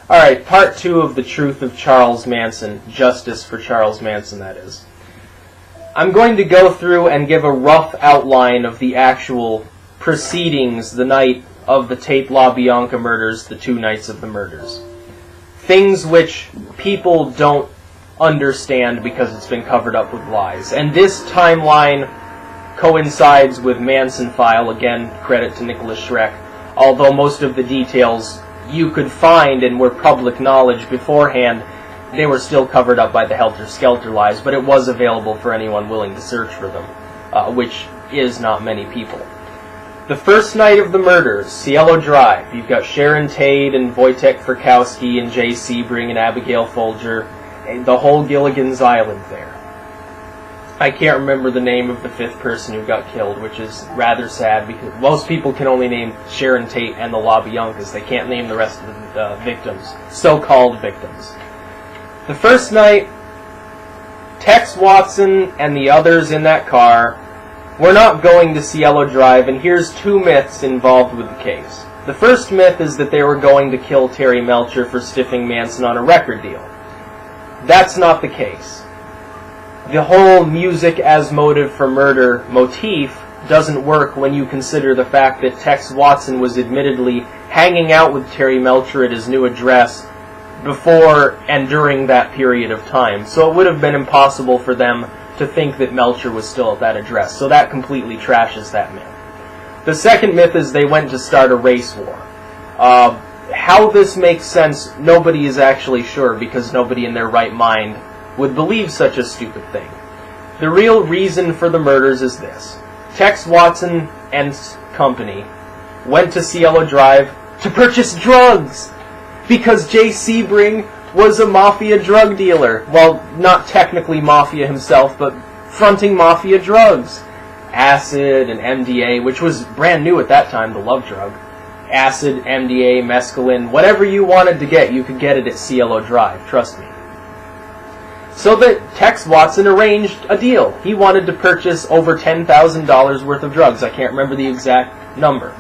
Alright, part 2 of the truth of Charles Manson. Justice for Charles Manson, that is. I'm going to go through and give a rough outline of the actual proceedings the night of the Tate LaBianca murders, the 2 nights of the murders. Things which people don't understand because it's been covered up with lies. And this timeline coincides with Manson file, again, credit to Nicholas Schreck, although most of the details you could find and were public knowledge beforehand, they were still covered up by the helter-skelter lies, but it was available for anyone willing to search for them, which is not many people. The first night of the murders, Cielo Drive, you've got Sharon Tate and Wojtek Frykowski and Jay Sebring and Abigail Folger, and the whole Gilligan's Island there. I can't remember the name of the 5th person who got killed, which is rather sad because most people can only name Sharon Tate and the LaBiancas. They can't name the rest of the victims, so-called victims. The first night, Tex Watson and the others in that car were not going to Cielo Drive, and here's 2 myths involved with the case. The first myth is that they were going to kill Terry Melcher for stiffing Manson on a record deal. That's not the case. The whole music as motive for murder motif doesn't work when you consider the fact that Tex Watson was admittedly hanging out with Terry Melcher at his new address before and during that period of time. So it would have been impossible for them to think that Melcher was still at that address. So that completely trashes that myth. The second myth is they went to start a race war. How this makes sense, nobody is actually sure because nobody in their right mind would believe such a stupid thing. The real reason for the murders is this. Tex Watson and company went to Cielo Drive to purchase drugs because Jay Sebring was a mafia drug dealer. Well, not technically mafia himself, but fronting mafia drugs. Acid and MDA, which was brand new at that time, the love drug. Acid, MDA, mescaline, whatever you wanted to get, you could get it at Cielo Drive, trust me. So that Tex Watson arranged a deal. He wanted to purchase over $10,000 worth of drugs. I can't remember the exact number.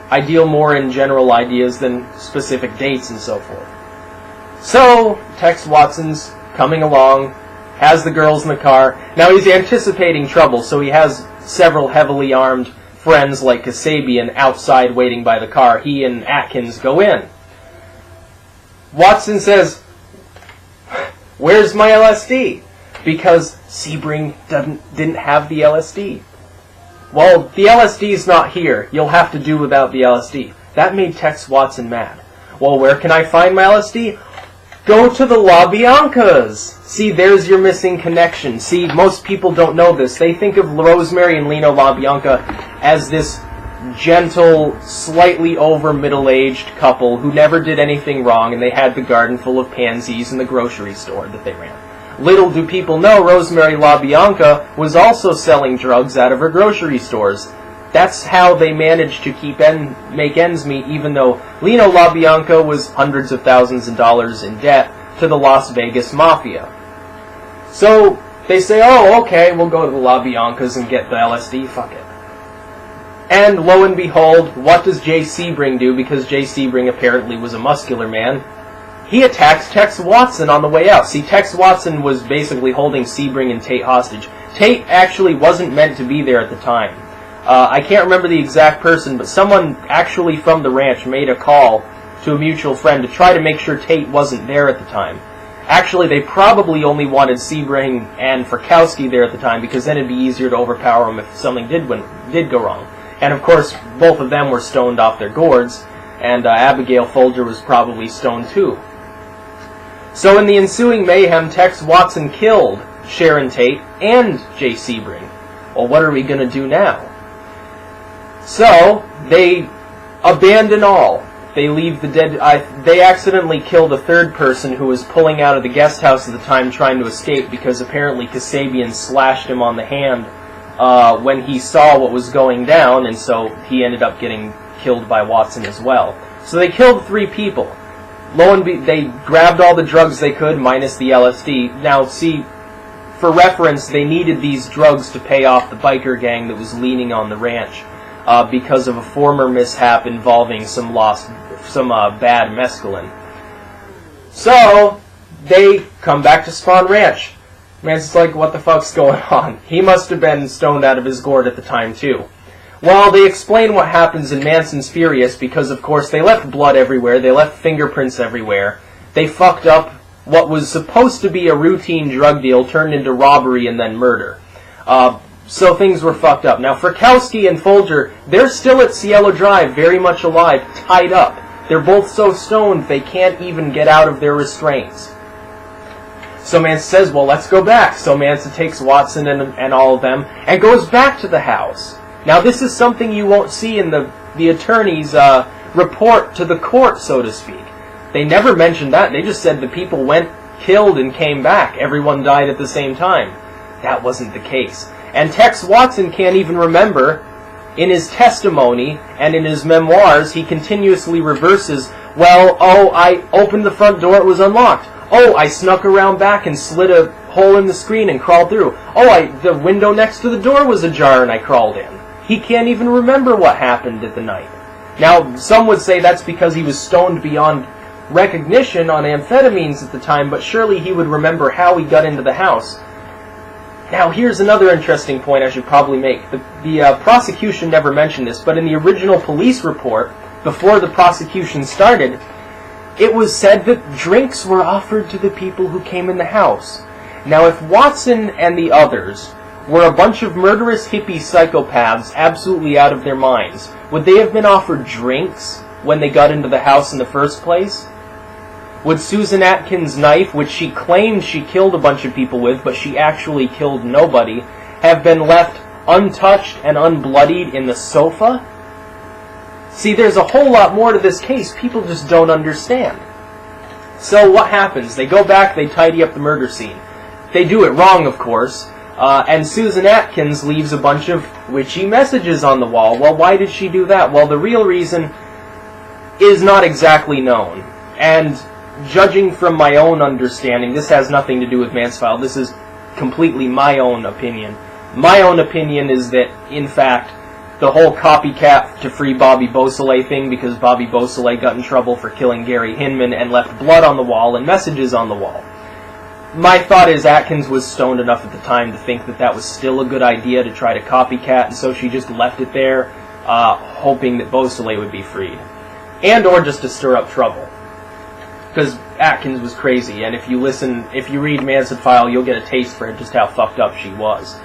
I deal more in general ideas than specific dates and so forth. So, Tex Watson's coming along, has the girls in the car. Now he's anticipating trouble, so he has several heavily armed friends like Kasabian outside waiting by the car. He and Atkins go in. Watson says, "Where's my LSD?" Because Sebring didn't have the LSD. Well, the LSD's not here. You'll have to do without the LSD. That made Tex Watson mad. Well, where can I find my LSD? Go to the LaBiancas. See, there's your missing connection. See, most people don't know this. They think of Rosemary and Lino LaBianca as this gentle, slightly over middle-aged couple who never did anything wrong, and they had the garden full of pansies in the grocery store that they ran. Little do people know Rosemary LaBianca was also selling drugs out of her grocery stores. That's how they managed to make ends meet, even though Lino LaBianca was hundreds of thousands of dollars in debt to the Las Vegas Mafia. So they say, oh, okay, we'll go to the LaBiancas and get the LSD, fuck it. And lo and behold, what does Jay Sebring do? Because Jay Sebring apparently was a muscular man. He attacks Tex Watson on the way out. See, Tex Watson was basically holding Sebring and Tate hostage. Tate actually wasn't meant to be there at the time. I can't remember the exact person, but someone actually from the ranch made a call to a mutual friend to try to make sure Tate wasn't there at the time. Actually, they probably only wanted Sebring and Frykowski there at the time because then it'd be easier to overpower them if something did go wrong. And of course, both of them were stoned off their gourds, and Abigail Folger was probably stoned too. So in the ensuing mayhem, Tex Watson killed Sharon Tate and Jay Sebring. Well, what are we going to do now? So, they abandon all. They leave the dead... they accidentally killed a 3rd person who was pulling out of the guest house at the time trying to escape because apparently Kasabian slashed him on the hand when he saw what was going down, and so he ended up getting killed by Watson as well. So they killed 3 people. They grabbed all the drugs they could, minus the LSD. Now, see, for reference, they needed these drugs to pay off the biker gang that was leaning on the ranch because of a former mishap involving some bad mescaline. So, they come back to Spawn Ranch. Manson's like, what the fuck's going on? He must have been stoned out of his gourd at the time, too. Well, they explain what happens, and Manson's furious because, of course, they left blood everywhere, they left fingerprints everywhere. They fucked up what was supposed to be a routine drug deal, turned into robbery and then murder. So things were fucked up. Now, Frykowski and Folger, they're still at Cielo Drive, very much alive, tied up. They're both so stoned they can't even get out of their restraints. So Manson says, well, let's go back. So Manson takes Watson and all of them and goes back to the house. Now, this is something you won't see in the attorney's report to the court, so to speak. They never mentioned that. They just said the people went, killed, and came back. Everyone died at the same time. That wasn't the case. And Tex Watson can't even remember. In his testimony and in his memoirs, he continuously reverses, well, oh, I opened the front door, it was unlocked. Oh, I snuck around back and slid a hole in the screen and crawled through. Oh, the window next to the door was ajar and I crawled in. He can't even remember what happened at the night. Now, some would say that's because he was stoned beyond recognition on amphetamines at the time, but surely he would remember how he got into the house. Now, here's another interesting point I should probably make. The prosecution never mentioned this, but in the original police report, before the prosecution started, it was said that drinks were offered to the people who came in the house. Now, if Watson and the others were a bunch of murderous hippie psychopaths absolutely out of their minds, would they have been offered drinks when they got into the house in the first place? Would Susan Atkins' knife, which she claimed she killed a bunch of people with, but she actually killed nobody, have been left untouched and unbloodied in the sofa? See, there's a whole lot more to this case people just don't understand. So what happens? They go back, they tidy up the murder scene. They do it wrong, of course, and Susan Atkins leaves a bunch of witchy messages on the wall. Well, why did she do that? Well, the real reason is not exactly known. And judging from my own understanding, this has nothing to do with Mansfield. This is completely my own opinion. My own opinion is that, in fact, the whole copycat to free Bobby Beausoleil thing, because Bobby Beausoleil got in trouble for killing Gary Hinman and left blood on the wall and messages on the wall. My thought is Atkins was stoned enough at the time to think that that was still a good idea to try to copycat, and so she just left it there, hoping that Beausoleil would be freed. And or just to stir up trouble. Because Atkins was crazy, and if you read Manson File, you'll get a taste for just how fucked up she was.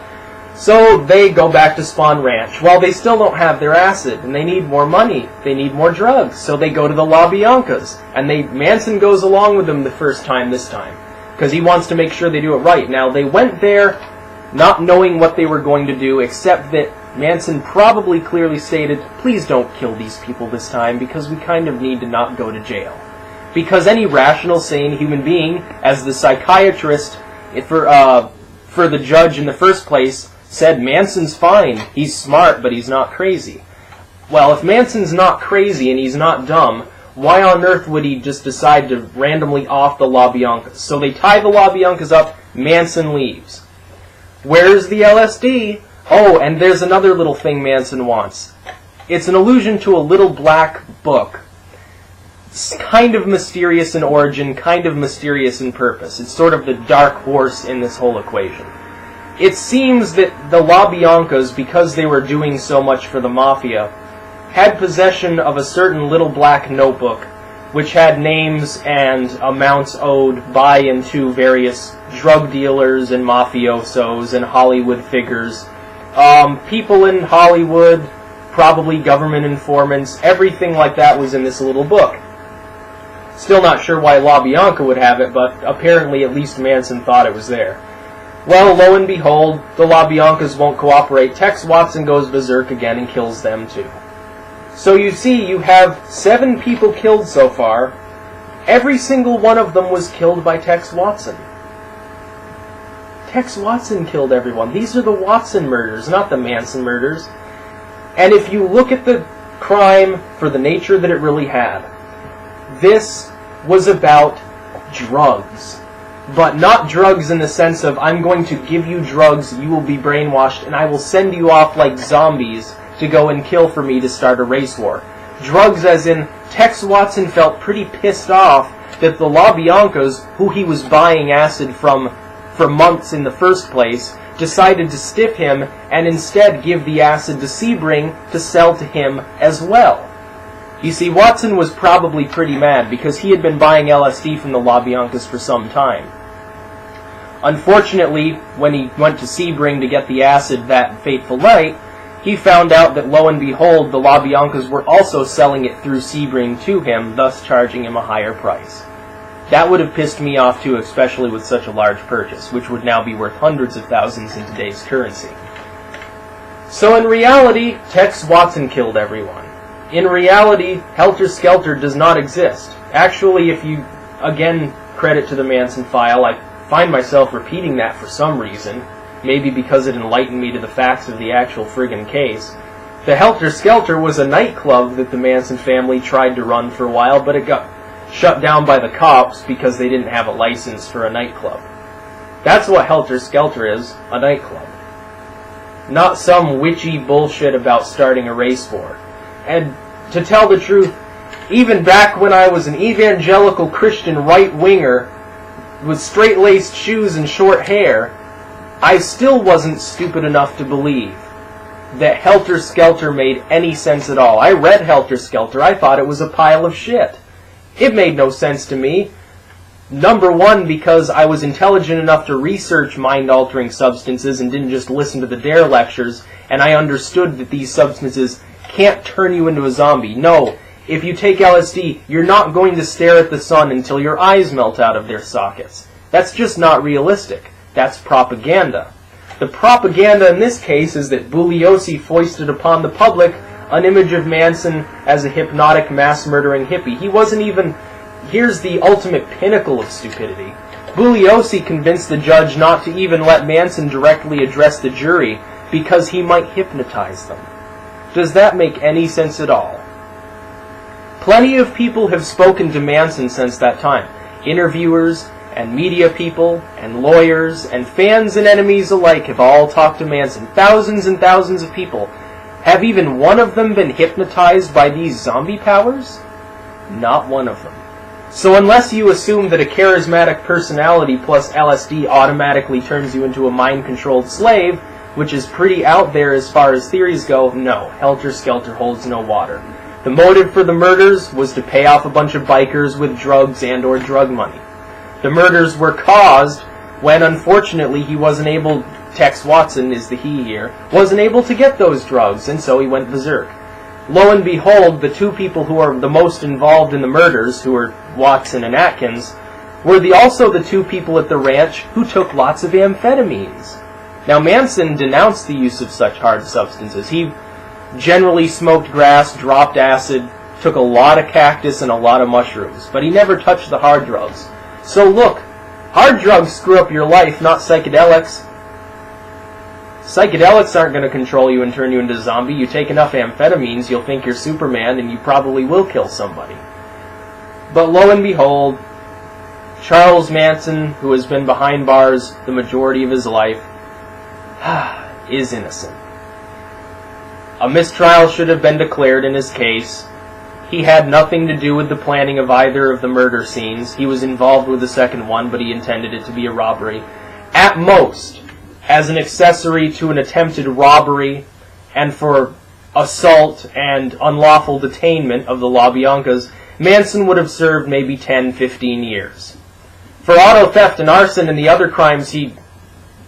So they go back to Spawn Ranch. Well, they still don't have their acid, and they need more money. They need more drugs. So they go to the La Biancas, and Manson goes along with them the first time this time, because he wants to make sure they do it right. Now, they went there not knowing what they were going to do, except that Manson probably clearly stated, please don't kill these people this time, because we kind of need to not go to jail. Because any rational, sane human being, as the psychiatrist for the judge in the first place, said Manson's fine, he's smart, but he's not crazy. Well, if Manson's not crazy and he's not dumb, why on earth would he just decide to randomly off the La Biancas? So they tie the La Biancas up, Manson leaves. Where's the LSD? Oh, and there's another little thing Manson wants. It's an allusion to a little black book. It's kind of mysterious in origin, kind of mysterious in purpose. It's sort of the dark horse in this whole equation. It seems that the La Biancas, because they were doing so much for the Mafia, had possession of a certain little black notebook which had names and amounts owed by and to various drug dealers and mafiosos and Hollywood figures. People in Hollywood, probably government informants, everything like that was in this little book. Still not sure why La Bianca would have it, but apparently at least Manson thought it was there. Well, lo and behold, the La Biancas won't cooperate. Tex Watson goes berserk again and kills them too. So you see, you have 7 people killed so far. Every single one of them was killed by Tex Watson. Tex Watson killed everyone. These are the Watson murders, not the Manson murders. And if you look at the crime for the nature that it really had, this was about drugs. But not drugs in the sense of, I'm going to give you drugs, you will be brainwashed, and I will send you off like zombies to go and kill for me to start a race war. Drugs as in, Tex Watson felt pretty pissed off that the LaBiancas, who he was buying acid from for months in the first place, decided to stiff him and instead give the acid to Sebring to sell to him as well. You see, Watson was probably pretty mad because he had been buying LSD from the LaBiancas for some time. Unfortunately, when he went to Sebring to get the acid that fateful night, he found out that, lo and behold, the LaBiancas were also selling it through Sebring to him, thus charging him a higher price. That would have pissed me off too, especially with such a large purchase, which would now be worth hundreds of thousands in today's currency. So in reality, Tex Watson killed everyone. In reality, Helter Skelter does not exist. Actually, if you, again, credit to the Manson file, I find myself repeating that for some reason, maybe because it enlightened me to the facts of the actual friggin' case. The Helter Skelter was a nightclub that the Manson family tried to run for a while, but it got shut down by the cops because they didn't have a license for a nightclub. That's what Helter Skelter is, a nightclub. Not some witchy bullshit about starting a race war. And to tell the truth, even back when I was an evangelical Christian right-winger with straight-laced shoes and short hair, I still wasn't stupid enough to believe that Helter Skelter made any sense at all. I read Helter Skelter. I thought it was a pile of shit. It made no sense to me. Number one, because I was intelligent enough to research mind-altering substances and didn't just listen to the DARE lectures, and I understood that these substances can't turn you into a zombie. No, if you take LSD, you're not going to stare at the sun until your eyes melt out of their sockets. That's just not realistic. That's propaganda. The propaganda in this case is that Bugliosi foisted upon the public an image of Manson as a hypnotic, mass-murdering hippie. He wasn't even... Here's the ultimate pinnacle of stupidity. Bugliosi convinced the judge not to even let Manson directly address the jury because he might hypnotize them. Does that make any sense at all? Plenty of people have spoken to Manson since that time. Interviewers and media people and lawyers and fans and enemies alike have all talked to Manson. Thousands and thousands of people. Have even one of them been hypnotized by these zombie powers? Not one of them. So unless you assume that a charismatic personality plus LSD automatically turns you into a mind-controlled slave, which is pretty out there as far as theories go, no, Helter Skelter holds no water. The motive for the murders was to pay off a bunch of bikers with drugs and or drug money. The murders were caused when, unfortunately, he wasn't able, Tex Watson is the he here, wasn't able to get those drugs, and so he went berserk. Lo and behold, the two people who are the most involved in the murders, who are Watson and Atkins, were also the two people at the ranch who took lots of amphetamines. Now, Manson denounced the use of such hard substances. He generally smoked grass, dropped acid, took a lot of cactus and a lot of mushrooms, but he never touched the hard drugs. So look, hard drugs screw up your life, not psychedelics. Psychedelics aren't going to control you and turn you into a zombie. You take enough amphetamines, you'll think you're Superman, and you probably will kill somebody. But lo and behold, Charles Manson, who has been behind bars the majority of his life, is innocent. A mistrial should have been declared in his case. He had nothing to do with the planning of either of the murder scenes. He was involved with the second one, but he intended it to be a robbery. At most, as an accessory to an attempted robbery and for assault and unlawful detainment of the LaBiancas, Manson would have served maybe 10, 15 years. For auto theft and arson and the other crimes he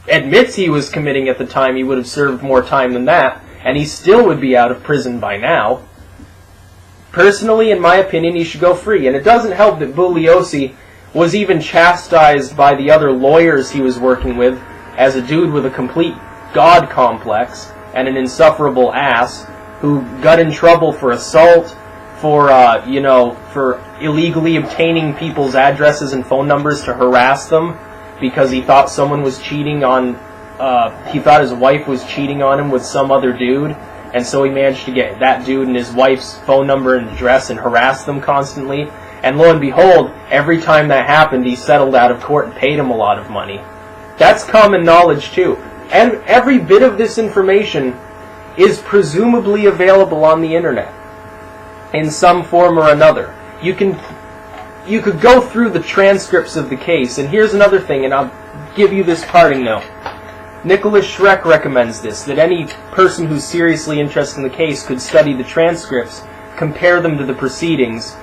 admits he was committing at the time, he would have served more time than that, and he still would be out of prison by now. Personally, in my opinion, he should go free, and it doesn't help that Bugliosi was even chastised by the other lawyers he was working with as a dude with a complete god complex and an insufferable ass who got in trouble for assault, for illegally obtaining people's addresses and phone numbers to harass them because he thought someone was cheating on, he thought his wife was cheating on him with some other dude, and so he managed to get that dude and his wife's phone number and address and harass them constantly. And lo and behold, every time that happened, he settled out of court and paid him a lot of money. That's common knowledge too. And every bit of this information is presumably available on the internet in some form or another. You can you could go through the transcripts of the case, and here's another thing, and I'll give you this parting note. Nicholas Schreck recommends this, that any person who's seriously interested in the case could study the transcripts, compare them to the proceedings,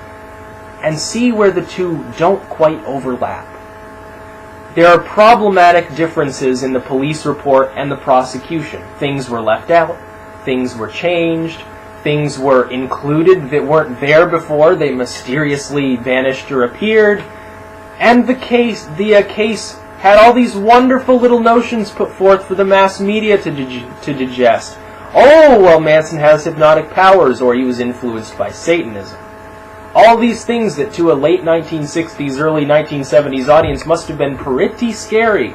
and see where the two don't quite overlap. There are problematic differences in the police report and the prosecution. Things were left out, things were changed, things were included that weren't there before, they mysteriously vanished or appeared, and the case had all these wonderful little notions put forth for the mass media to digest. Oh, well, Manson has hypnotic powers, or he was influenced by Satanism. All these things that to a late 1960s, early 1970s audience must have been pretty scary.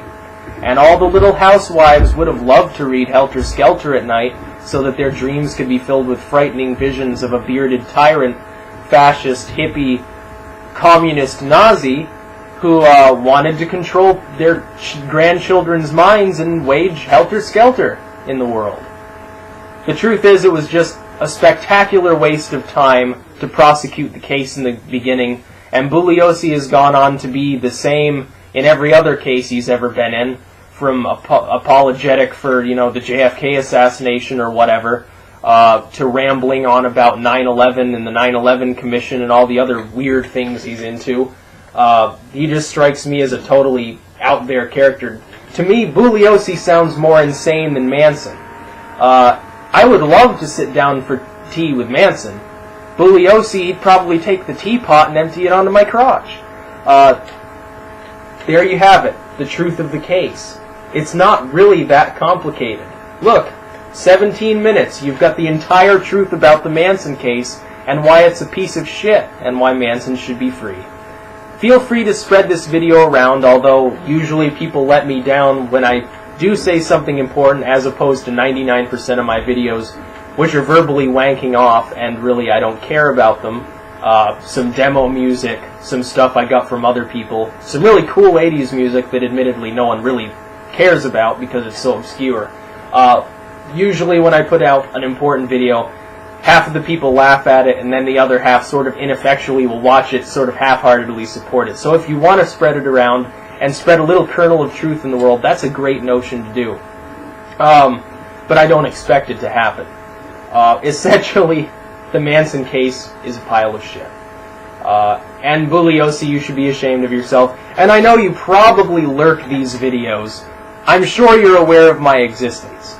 And all the little housewives would have loved to read Helter Skelter at night so that their dreams could be filled with frightening visions of a bearded tyrant, fascist, hippie, communist Nazi who wanted to control their grandchildren's minds and wage Helter Skelter in the world. The truth is, it was just a spectacular waste of time to prosecute the case in the beginning, and Bugliosi has gone on to be the same in every other case he's ever been in, from apologetic for, the JFK assassination or whatever, to rambling on about 9/11 and the 9/11 Commission and all the other weird things he's into. He just strikes me as a totally out there character. To me, Bugliosi sounds more insane than Manson. I would love to sit down for tea with Manson. Bugliosi, he'd probably take the teapot and empty it onto my crotch. There you have it, the truth of the case. It's not really that complicated. Look, 17 minutes, you've got the entire truth about the Manson case, and why it's a piece of shit, and why Manson should be free. Feel free to spread this video around, although usually people let me down when I do say something important, as opposed to 99% of my videos, which are verbally wanking off, and really I don't care about them. Some demo music, some stuff I got from other people, some really cool 80s music that admittedly no one really cares about because it's so obscure. Usually when I put out an important video, half of the people laugh at it, and then the other half sort of ineffectually will watch it, sort of half-heartedly support it. So if you want to spread it around and spread a little kernel of truth in the world, that's a great notion to do. But I don't expect it to happen. Essentially, the Manson case is a pile of shit. And Bugliosi, you should be ashamed of yourself. And I know you probably lurk these videos. I'm sure you're aware of my existence,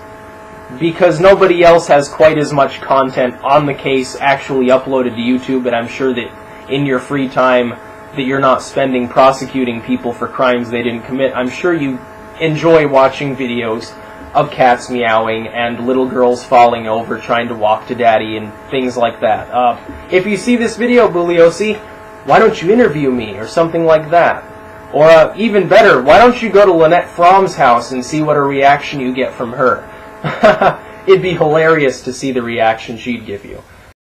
because nobody else has quite as much content on the case actually uploaded to YouTube, and I'm sure that in your free time that you're not spending prosecuting people for crimes they didn't commit. I'm sure you enjoy watching videos of cats meowing and little girls falling over trying to walk to daddy and things like that. If you see this video, Bugliosi, why don't you interview me or something like that? Or even better, why don't you go to Lynette Fromm's house and see what a reaction you get from her? It'd be hilarious to see the reaction she'd give you.